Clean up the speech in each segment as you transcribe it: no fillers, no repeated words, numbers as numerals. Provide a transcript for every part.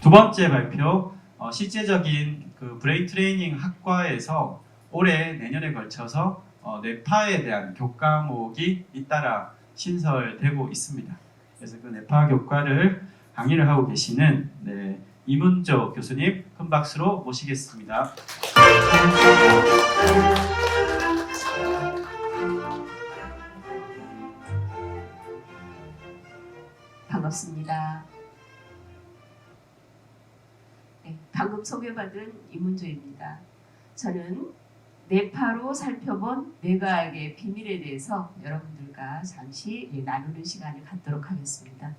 두 번째 발표, 실제적인 그 브레인 트레이닝 학과에서 올해 내년에 걸쳐서 뇌파에 대한 교과목이 잇따라 신설되고 있습니다. 그래서 그 뇌파 교과를 강의를 하고 계시는 이문조 교수님 큰 박수로 모시겠습니다. 반갑습니다. 네, 방금 소개받은 이문조입니다. 저는 뇌파로 살펴본 뇌과학의 비밀에 대해서 여러분들과 잠시 나누는 시간을 갖도록 하겠습니다.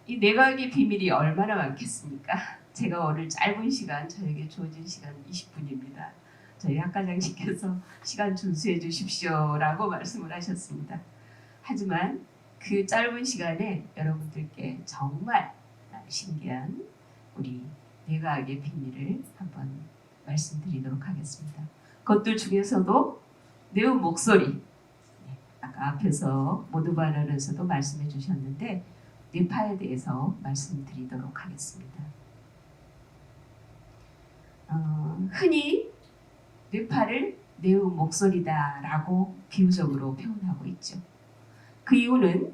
이 뇌과학의 비밀이 얼마나 많겠습니까? 제가 오늘 짧은 시간, 저에게 주어진 시간 20분입니다. 저희 학과장님께서 시간 준수해 주십시오라고 말씀을 하셨습니다. 하지만 그 짧은 시간에 여러분들께 정말 신기한 우리 뇌과학의 비밀을 한번 말씀드리도록 하겠습니다. 그것들 중에서도 뇌의 목소리, 아까 앞에서 모두 발언에서도 말씀해 주셨는데 뇌파에 대해서 말씀드리도록 하겠습니다. 흔히 뇌파를 뇌의 목소리다라고 비유적으로 표현하고 있죠. 그 이유는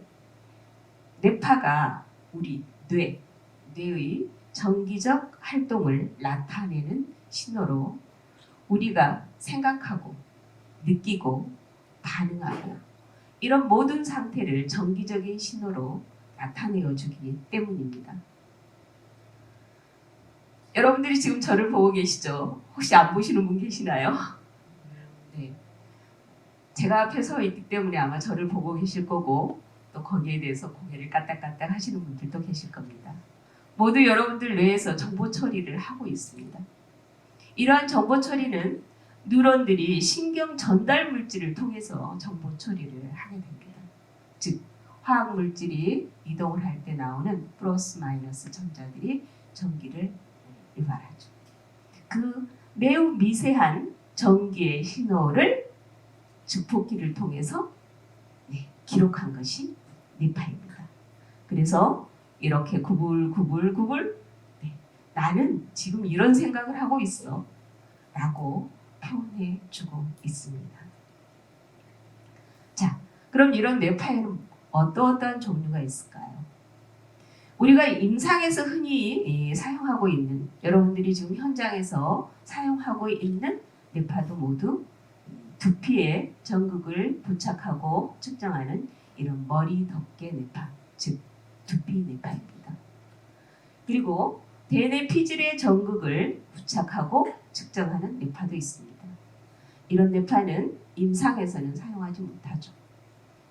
뇌파가 우리 뇌의 정기적 활동을 나타내는 신호로 우리가 생각하고 느끼고 반응하고 이런 모든 상태를 정기적인 신호로 나타내어 주기 때문입니다. 여러분들이 지금 저를 보고 계시죠? 혹시 안 보시는 분 계시나요? 네. 제가 앞에 서 있기 때문에 아마 저를 보고 계실 거고 또 거기에 대해서 고개를 까딱까딱 하시는 분들도 계실 겁니다. 모두 여러분들 뇌에서 정보 처리를 하고 있습니다. 이러한 정보 처리는 뉴런들이 신경 전달 물질을 통해서 정보 처리를 하게 됩니다. 즉 화학 물질이 이동을 할 때 나오는 플러스 마이너스 전자들이 전기를 유발하죠. 그 매우 미세한 전기의 신호를 증폭기를 통해서 기록한 것이 뇌파입니다. 그래서 이렇게 구불구불구불 나는 지금 이런 생각을 하고 있어 라고 표현해 주고 있습니다. 자, 그럼 이런 뇌파에는 어떠한 종류가 있을까요? 우리가 임상에서 흔히 사용하고 있는 여러분들이 지금 현장에서 사용하고 있는 뇌파도 모두 두피에 전극을 부착하고 측정하는 이런 머리 덮개 뇌파, 즉 두피 뇌파입니다. 그리고 대뇌 피질의 전극을 부착하고 측정하는 뇌파도 있습니다. 이런 뇌파는 임상에서는 사용하지 못하죠.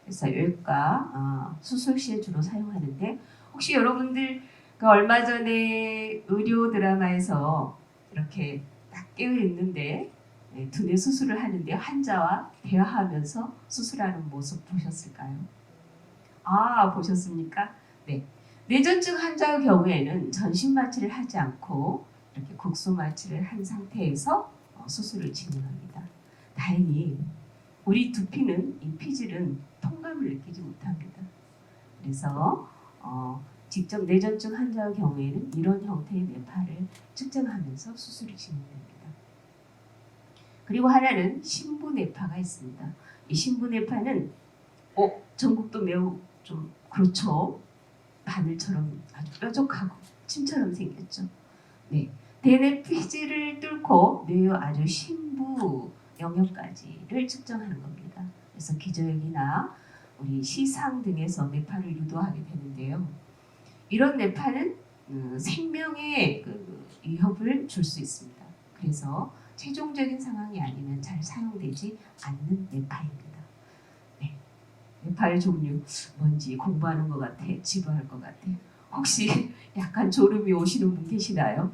그래서 외과 수술 시에 주로 사용하는데 혹시 여러분들가 얼마 전에 의료 드라마에서 이렇게 딱 깨어 있는데 두뇌 수술을 하는데 환자와 대화하면서 수술하는 모습 보셨을까요? 아, 보셨습니까? 네. 뇌전증 환자의 경우에는 전신 마취를 하지 않고 이렇게 국소 마취를 한 상태에서 수술을 진행합니다. 다행히 우리 두피는 이 피질은 통감을 느끼지 못합니다. 그래서 직접 뇌전증 환자의 경우에는 이런 형태의 뇌파를 측정하면서 수술이 진행됩니다. 그리고 하나는 신부뇌파가 있습니다. 이 신부뇌파는 전극도 매우 좀 그렇죠. 바늘처럼 아주 뾰족하고 침처럼 생겼죠. 네, 대뇌 피질을 뚫고 뇌의 아주 신부 영역까지를 측정하는 겁니다. 그래서 기저역이나 우리 시상 등에서 뇌파를 유도하게 되는데요. 이런 뇌파는 생명의 위협을 줄 수 있습니다. 그래서 최종적인 상황이 아니면 잘 사용되지 않는 뇌파입니다. 네, 뇌파의 종류 뭔지 공부하는 것 같아, 지루할 것 같아. 혹시 약간 졸음이 오시는 분 계시나요?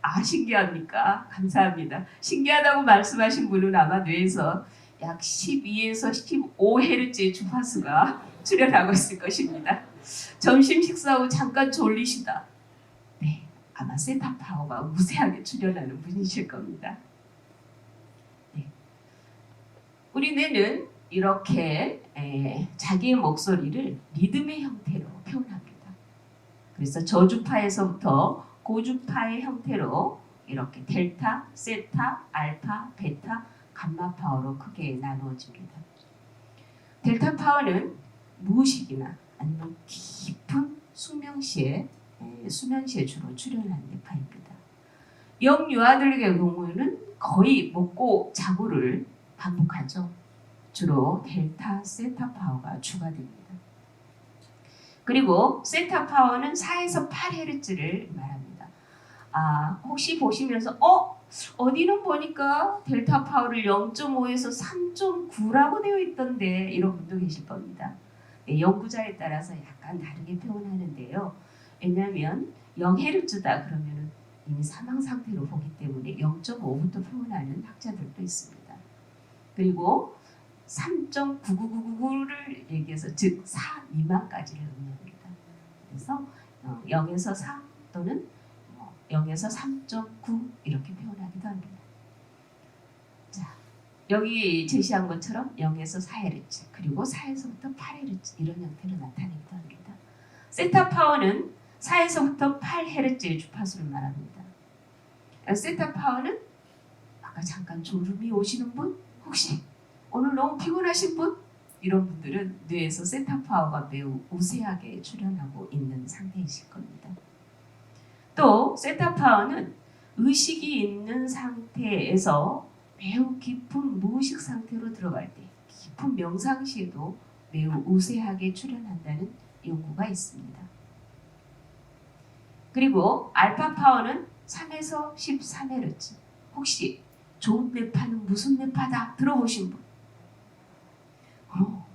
아, 신기합니까? 감사합니다. 신기하다고 말씀하신 분은 아마 뇌에서 약 12에서 15Hz의 주파수가 출현하고 있을 것입니다. 점심 식사 후 잠깐 졸리시다. 네, 아마 세타 파워가 우세하게 출현하는 분이실 겁니다. 네. 우리 뇌는 이렇게 자기의 목소리를 리듬의 형태로 표현합니다. 그래서 저주파에서부터 고주파의 형태로 이렇게 델타, 세타, 알파, 베타, 감마 파워로 크게 나누어집니다. 델타 파워는 무의식이나 아니면 깊은 수면시에 주로 출현하는 뇌파입니다. 영유아들의 경우에는 거의 먹고 자고를 반복하죠. 주로 델타, 세타 파워가 추가됩니다. 그리고 세타 파워는 4에서 8Hz를 말합니다. 혹시 보시면서 어디는 보니까 델타 파워를 0.5에서 3.9라고 되어 있던데 이런 분도 계실 겁니다. 연구자에 따라서 약간 다르게 표현하는데요. 왜냐하면 0Hz다 그러면 이미 사망 상태로 보기 때문에 0.5부터 표현하는 학자들도 있습니다. 그리고 3.99999를 얘기해서 즉 4 미만까지를 의미합니다. 그래서 0에서 4 또는 0에서 3.9 이렇게 표현하기도 합니다. 자, 여기 제시한 것처럼 0에서 4Hz 그리고 4에서부터 8Hz 이런 형태로 나타내기도 합니다. 세타 파워는 4에서부터 8Hz의 주파수를 말합니다. 세타 파워는 아까 잠깐 졸음이 오시는 분 혹시 오늘 너무 피곤하신 분? 이런 분들은 뇌에서 세타 파워가 매우 우세하게 출현하고 있는 상태이실 겁니다. 또 세타 파워는 의식이 있는 상태에서 매우 깊은 무의식 상태로 들어갈 때 깊은 명상 시에도 매우 우세하게 출현한다는 연구가 있습니다. 그리고 알파 파워는 3에서 13Hz. 혹시 좋은 뇌파는 무슨 뇌파다 들어보신 분?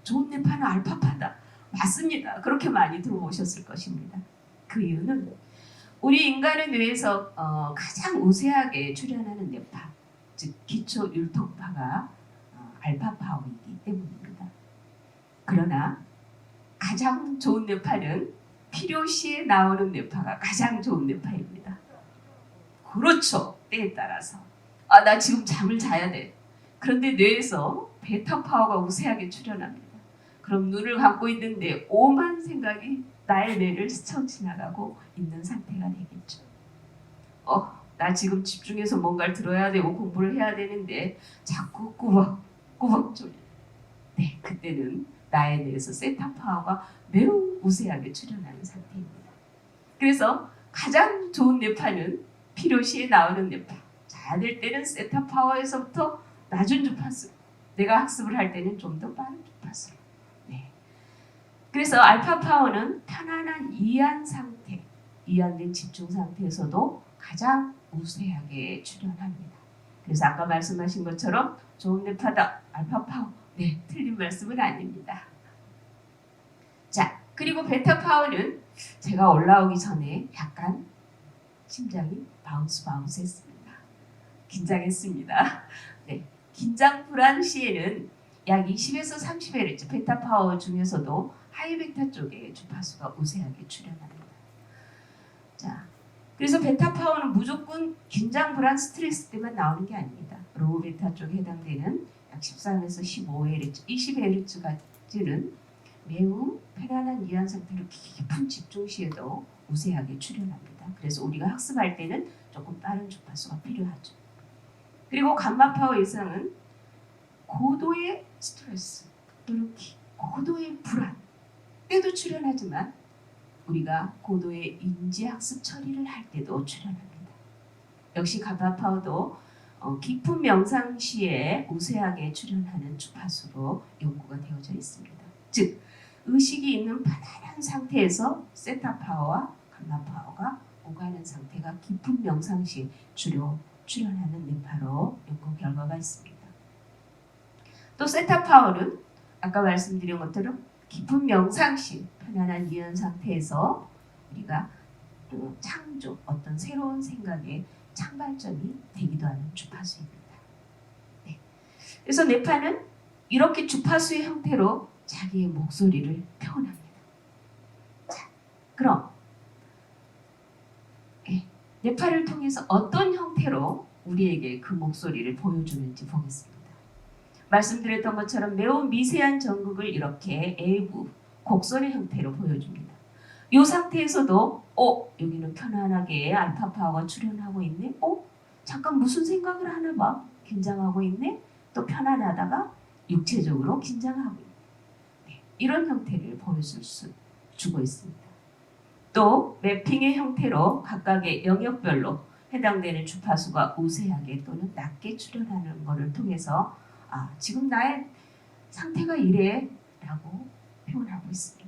좋은 뇌파는 알파파다. 맞습니다. 그렇게 많이 들어보셨을 것입니다. 그 이유는 우리 인간의 뇌에서 가장 우세하게 출현하는 뇌파, 즉 기초 율통파가 알파 파워이기 때문입니다. 그러나 가장 좋은 뇌파는 필요시에 나오는 뇌파가 가장 좋은 뇌파입니다. 그렇죠. 때에 따라서 나 지금 잠을 자야 돼. 그런데 뇌에서 베타 파워가 우세하게 출현합니다. 그럼 눈을 감고 있는데 오만 생각이 나의 뇌를 스쳐 지나가고 있는 상태가 되겠죠. 나 지금 집중해서 뭔가를 들어야 되고 공부를 해야 되는데 자꾸 꾸벅꾸벅 졸려. 네, 그때는 나의 뇌에서 세타 파워가 매우 우세하게 출현하는 상태입니다. 그래서 가장 좋은 뇌파는 필요시에 나오는 뇌파. 자야 될 때는 세타 파워에서부터 낮은 주파수. 내가 학습을 할 때는 좀 더 빠른 주파수로. 네. 그래서 알파 파워는 편안한 이완 상태, 이완된 집중 상태에서도 가장 우세하게 출현합니다. 그래서 아까 말씀하신 것처럼 좋은 뇌파다, 알파 파워. 네, 틀린 말씀은 아닙니다. 자, 그리고 베타 파워는 제가 올라오기 전에 약간 심장이 바운스 했습니다. 긴장했습니다. 네, 긴장 불안 시에는 약 20에서 30Hz 베타 파워 중에서도 하이 베타 쪽에 주파수가 우세하게 출현합니다. 자, 그래서 베타 파워는 무조건 긴장 불안 스트레스 때만 나오는 게 아닙니다. 로우 베타 쪽에 해당되는 약 13에서 15Hz, 20Hz까지는 매우 편안한 이완 상태로 깊은 집중 시에도 우세하게 출현합니다. 그래서 우리가 학습할 때는 조금 빠른 주파수가 필요하죠. 그리고 감마 파워 이상은 고도의 스트레스, 이렇게 고도의 불안 때도 출현하지만 우리가 고도의 인지학습 처리를 할 때도 출현합니다. 역시 감마 파워도 깊은 명상 시에 우세하게 출현하는 주파수로 연구가 되어져 있습니다. 즉 의식이 있는 편안한 상태에서 세타 파워와 감마 파워가 오가는 상태가 깊은 명상 시 주로 출현하는 뇌파로 연구 결과가 있습니다. 또 세타 파워는 아까 말씀드린 것처럼 깊은 명상 시 편안한 이완 상태에서 우리가 창조, 어떤 새로운 생각의 창발점이 되기도 하는 주파수입니다. 네. 그래서 뇌파는 이렇게 주파수의 형태로 자기의 목소리를 표현합니다. 자, 그럼 뇌파를 통해서 어떤 형태로 우리에게 그 목소리를 보여주는지 보겠습니다. 말씀드렸던 것처럼 매우 미세한 전극을 이렇게 A부 곡선의 형태로 보여줍니다. 이 상태에서도 여기는 편안하게 알파 파워가 출현하고 있네. 잠깐 무슨 생각을 하나 봐. 긴장하고 있네. 또 편안하다가 육체적으로 긴장하고 있네. 네, 이런 형태를 보여줄 수 주고 있습니다. 또 매핑의 형태로 각각의 영역별로 해당되는 주파수가 우세하게 또는 낮게 출현하는 것을 통해서 지금 나의 상태가 이래 라고 표현하고 있습니다.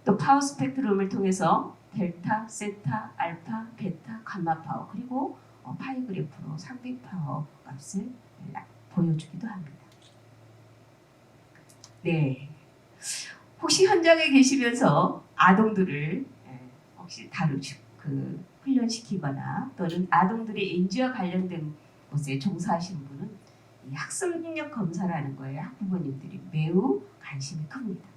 또 파워 스펙트럼을 통해서 델타, 세타, 알파, 베타, 감마 파워 그리고 파이 그래프로 상백 파워 값을 보여주기도 합니다. 네, 혹시 현장에 계시면서 아동들을 혹시 훈련시키거나 또는 아동들의 인지와 관련된 곳에 종사하시는 분은 이 학습 능력 검사라는 거에 학부모님들이 매우 관심이 큽니다.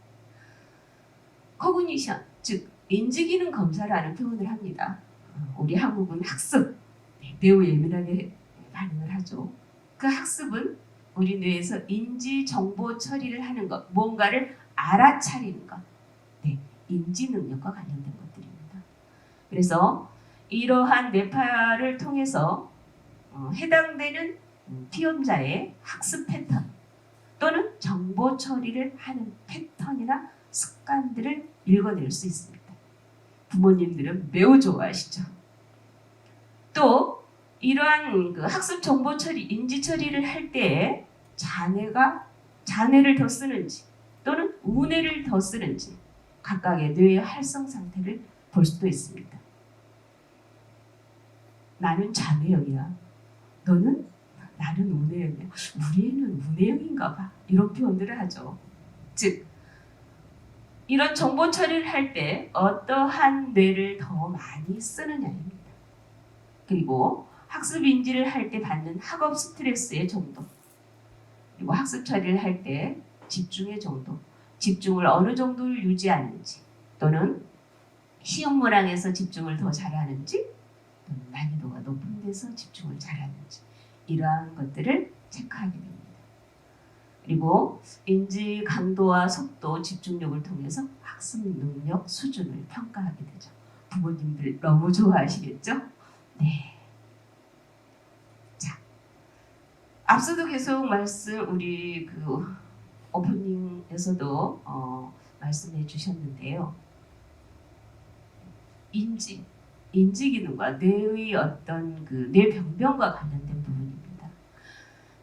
커그니션, 즉 인지 기능 검사라는 표현을 합니다. 우리 한국은 학습 매우 예민하게 반응을 하죠. 그 학습은 우리 뇌에서 인지 정보 처리를 하는 것, 뭔가를 알아차리는 것, 인지 능력과 관련된 것들입니다. 그래서 이러한 뇌파를 통해서 해당되는 피험자의 학습 패턴 또는 정보 처리를 하는 패턴이나 습관들을 읽어낼 수 있습니다. 부모님들은 매우 좋아하시죠. 또 이러한 학습 정보 처리, 인지 처리를 할 때 자뇌를 더 쓰는지 또는 우뇌를 더 쓰는지 각각의 뇌의 활성 상태를 볼 수도 있습니다. 나는 자뇌형이야. 너는? 나는 우뇌형이야. 우리 애는 우뇌형인가 봐. 이런 표현들을 하죠. 즉 이런 정보 처리를 할 때 어떠한 뇌를 더 많이 쓰느냐입니다. 그리고 학습 인지를 할 때 받는 학업 스트레스의 정도, 그리고 학습 처리를 할 때 집중의 정도, 집중을 어느 정도를 유지하는지, 또는 시험 문항에서 집중을 더 잘하는지, 또는 난이도가 높은 데서 집중을 잘하는지, 이러한 것들을 체크하게 됩니다. 그리고 인지 강도와 속도, 집중력을 통해서 학습 능력 수준을 평가하게 되죠. 부모님들 너무 좋아하시겠죠? 네. 자, 앞서도 계속 우리 오프닝에서도 말씀해 주셨는데요. 인지 기능과 뇌의 어떤 뇌 병변과 관련된 부분입니다.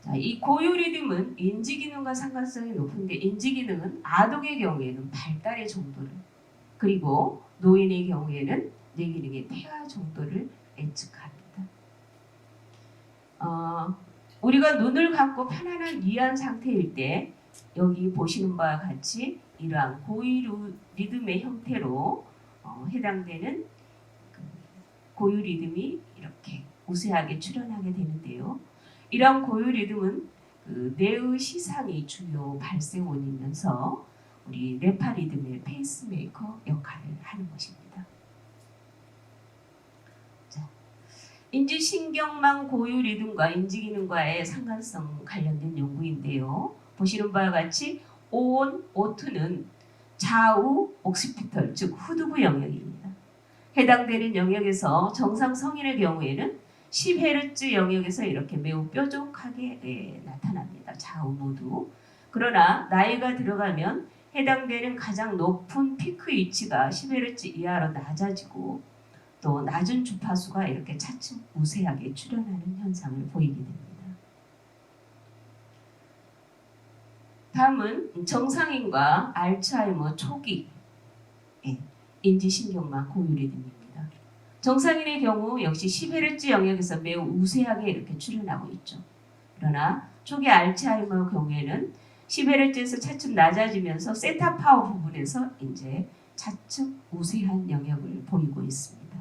자, 이 고유 리듬은 인지 기능과 상관성이 높은데 인지 기능은 아동의 경우에는 발달의 정도를, 그리고 노인의 경우에는 뇌 기능의 퇴화 정도를 예측합니다. 우리가 눈을 감고 편안한 이완 상태일 때 여기 보시는 바와 같이 이러한 고유 리듬의 형태로 해당되는 고유 리듬이 이렇게 우세하게 출현하게 되는데요. 이러한 고유 리듬은 뇌의 시상이 주요 발생 원인이면서 우리 뇌파 리듬의 페이스메이커 역할을 하는 것입니다. 자, 인지신경망 고유 리듬과 인지기능과의 상관성 관련된 연구인데요. 보시는 바와 같이 O1, O2는 좌우 옥시피털, 즉 후두부 영역입니다. 해당되는 영역에서 정상 성인의 경우에는 10Hz 영역에서 이렇게 매우 뾰족하게 나타납니다. 좌우 모두. 그러나 나이가 들어가면 해당되는 가장 높은 피크 위치가 10Hz 이하로 낮아지고 또 낮은 주파수가 이렇게 차츰 우세하게 출현하는 현상을 보이게 됩니다. 다음은 정상인과 알츠하이머 초기 인지신경망 고유 리듬입니다. 정상인의 경우 역시 10Hz 영역에서 매우 우세하게 이렇게 출현하고 있죠. 그러나 초기 알츠하이머 경우에는 10Hz에서 차츰 낮아지면서 세타 파워 부분에서 이제 차츰 우세한 영역을 보이고 있습니다.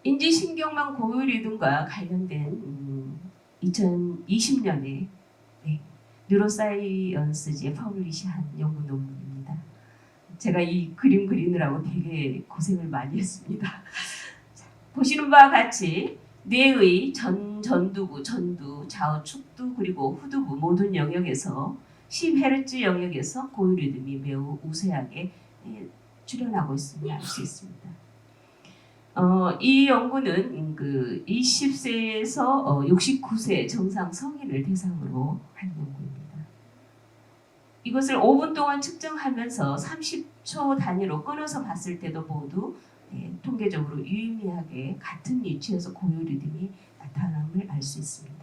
인지신경망 고유 리듬과 관련된 2020년에 뉴로사이언스지에 퍼블리시한 연구 논문입니다. 제가 이 그림 그리느라고 되게 고생을 많이 했습니다. 보시는 바와 같이 뇌의 전두부, 전두, 좌우 축두 그리고 후두부 모든 영역에서 10Hz 영역에서 고유 리듬이 매우 우세하게 출현하고 있음을 알 수 있습니다. 이 연구는 그 20세에서 69세 정상 성인을 대상으로 한 연구입니다. 이것을 5분 동안 측정하면서 30초 단위로 끊어서 봤을 때도 모두 통계적으로 유의미하게 같은 위치에서 고유 리듬이 나타남을 알 수 있습니다.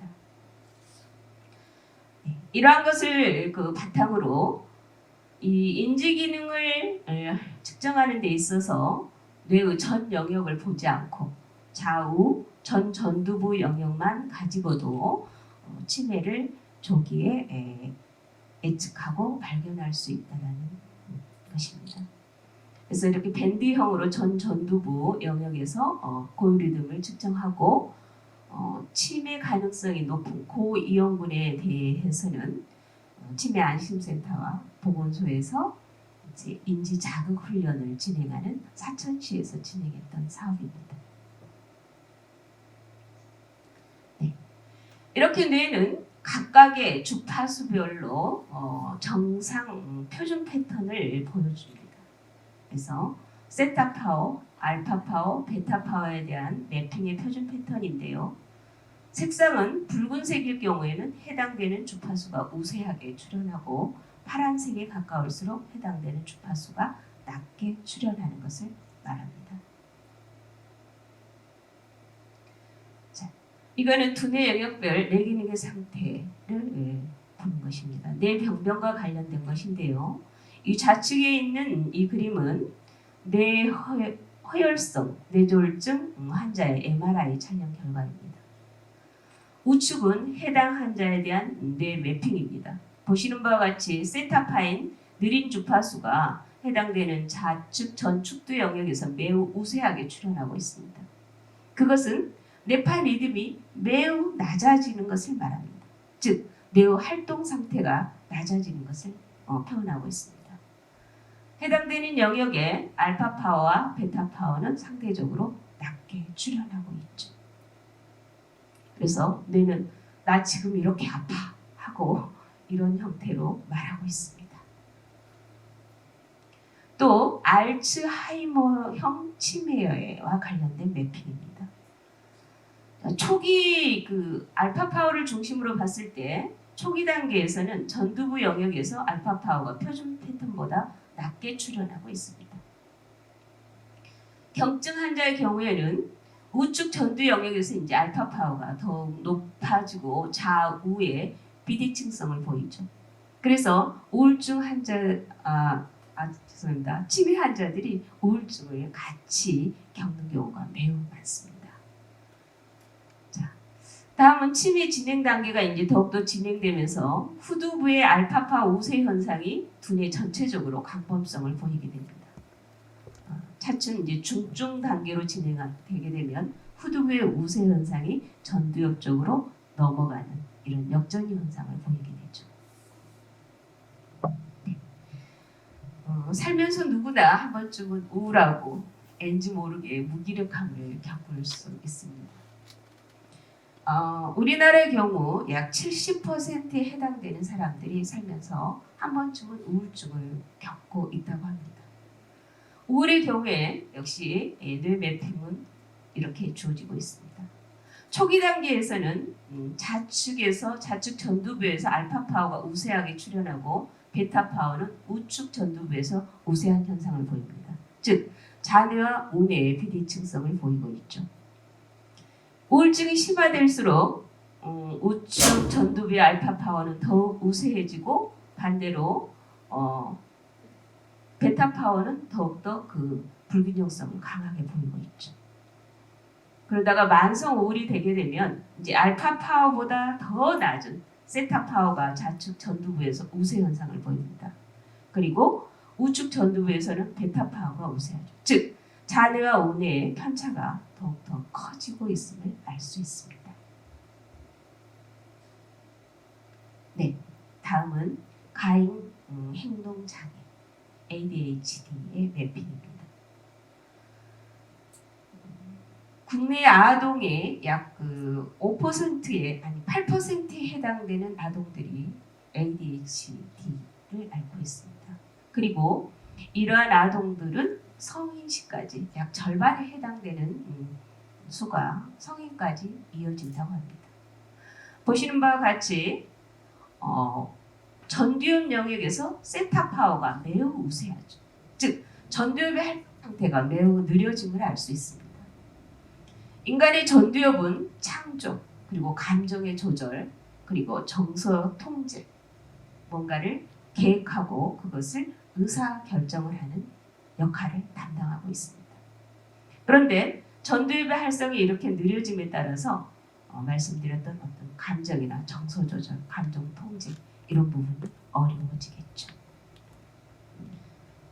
이러한 것을 그 바탕으로 이 인지 기능을 측정하는 데 있어서 뇌의 전 영역을 보지 않고 좌우 전 전두부 영역만 가지고도 치매를 조기에 예측하고 발견할 수 있다는 것입니다. 그래서 이렇게 밴드형으로 전 전두부 영역에서 고유 리듬을 측정하고 치매 가능성이 높은 고이용군에 대해서는 치매 안심센터와 보건소에서 이제 인지 자극 훈련을 진행하는 사천시에서 진행했던 사업입니다. 네. 이렇게 뇌는 각각의 주파수별로 정상 표준 패턴을 보여줍니다. 그래서 세타 파워, 알파 파워, 베타 파워에 대한 매핑의 표준 패턴인데요. 색상은 붉은색일 경우에는 해당되는 주파수가 우세하게 출현하고 파란색에 가까울수록 해당되는 주파수가 낮게 출현하는 것을 말합니다. 자, 이거는 두뇌 영역별 뇌기능의 상태를 보는 것입니다. 뇌병변과 관련된 것인데요. 이 좌측에 있는 이 그림은 뇌허혈성 뇌졸중 환자의 MRI 촬영 결과입니다. 우측은 해당 환자에 대한 뇌 매핑입니다. 보시는 바와 같이 세타파인 느린 주파수가 해당되는 좌측 전축두 영역에서 매우 우세하게 출현하고 있습니다. 그것은 뇌파 리듬이 매우 낮아지는 것을 말합니다. 즉, 뇌의 활동 상태가 낮아지는 것을 표현하고 있습니다. 해당되는 영역의 알파 파워와 베타 파워는 상대적으로 낮게 출현하고 있죠. 그래서 뇌는 나 지금 이렇게 아파 하고 이런 형태로 말하고 있습니다. 또 알츠하이머형 치매와 관련된 매핑입니다. 초기 그 알파 파워를 중심으로 봤을 때 초기 단계에서는 전두부 영역에서 알파 파워가 표준 패턴보다 낮게 출현하고 있습니다. 경증 환자의 경우에는 우측 전두 영역에서 이제 알파 파워가 더욱 높아지고 좌우에 비대칭성을 보이죠. 그래서 우울증 환자, 죄송합니다. 치매 환자들이 우울증을 같이 겪는 경우가 매우 많습니다. 자, 다음은 치매 진행 단계가 이제 더욱더 진행되면서 후두부의 알파파 우세 현상이 두뇌 전체적으로 강범성을 보이게 됩니다. 차츰 이제 중증 단계로 진행되게 되면 후두부의 우세 현상이 전두엽 쪽으로 넘어가는 이런 역전이 현상을 보이게 되죠. 네. 살면서 누구나 한 번쯤은 우울하고 왠지 모르게 무기력함을 겪을 수 있습니다. 우리나라의 경우 약 70%에 해당되는 사람들이 살면서 한 번쯤은 우울증을 겪고 있다고 합니다. 우울의 경우에 역시 뇌 매핑은 이렇게 주어지고 있습니다. 초기 단계에서는 좌측 전두부에서 알파 파워가 우세하게 출현하고 베타 파워는 우측 전두부에서 우세한 현상을 보입니다. 즉 좌뇌와 우뇌의 비대칭성을 보이고 있죠. 우울증이 심화될수록 우측 전두부의 알파 파워는 더욱 우세해지고 반대로 베타 파워는 더욱더 그 불균형성을 강하게 보이고 있죠. 그러다가 만성 우울이 되게 되면 이제 알파 파워보다 더 낮은 세타 파워가 좌측 전두부에서 우세 현상을 보입니다. 그리고 우측 전두부에서는 베타 파워가 우세하죠. 즉 좌뇌와 우뇌의 편차가 더욱더 커지고 있음을 알 수 있습니다. 네, 다음은 가행 행동 장애 ADHD의 매핑입니다. 국내 아동의 약 5%에 아니 8%에 해당되는 아동들이 ADHD를 앓고 있습니다. 그리고 이러한 아동들은 성인 시까지 약 절반에 해당되는 수가 성인까지 이어진다고 합니다. 보시는 바와 같이 전두엽 영역에서 세타 파워가 매우 우세하죠. 즉 전두엽의 활동 상태가 매우 느려짐을 알 수 있습니다. 인간의 전두엽은 창조, 그리고 감정의 조절, 그리고 정서 통제, 뭔가를 계획하고 그것을 의사 결정을 하는 역할을 담당하고 있습니다. 그런데 전두엽의 활성이 이렇게 느려짐에 따라서 말씀드렸던 어떤 감정이나 정서 조절, 감정 통제 이런 부분이 어려워지겠죠.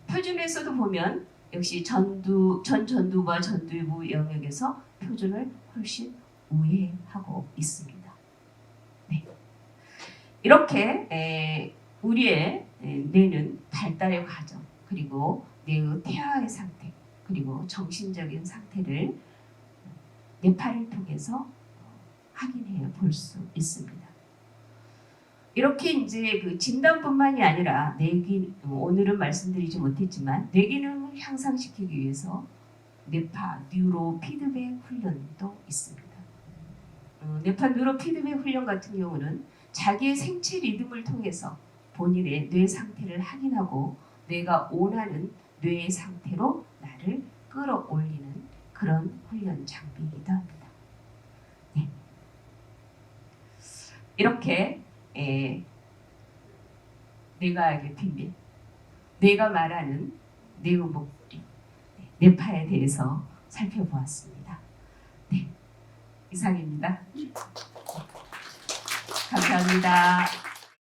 표준에서도 보면 역시 전두부와 전두부 영역에서 표준을 훨씬 우회하고 있습니다. 네. 이렇게 우리의 뇌는 발달의 과정, 그리고 뇌의 태아의 상태, 그리고 정신적인 상태를 뇌파를 통해서 확인해 볼 수 있습니다. 이렇게 이제 그 진단뿐만이 아니라 오늘은 말씀드리지 못했지만 뇌 기능을 향상시키기 위해서 뇌파 뉴로 피드백 훈련도 있습니다. 뇌파 뉴로 피드백 훈련 같은 경우는 자기의 생체 리듬을 통해서 본인의 뇌 상태를 확인하고 뇌가 원하는 뇌의 상태로 나를 끌어올리는 그런 훈련 장비이기도 합니다. 네. 이렇게 내가 알게 비밀, 내가 말하는 내의 목소리, 뇌파에 대해서 살펴보았습니다. 네, 이상입니다. 감사합니다.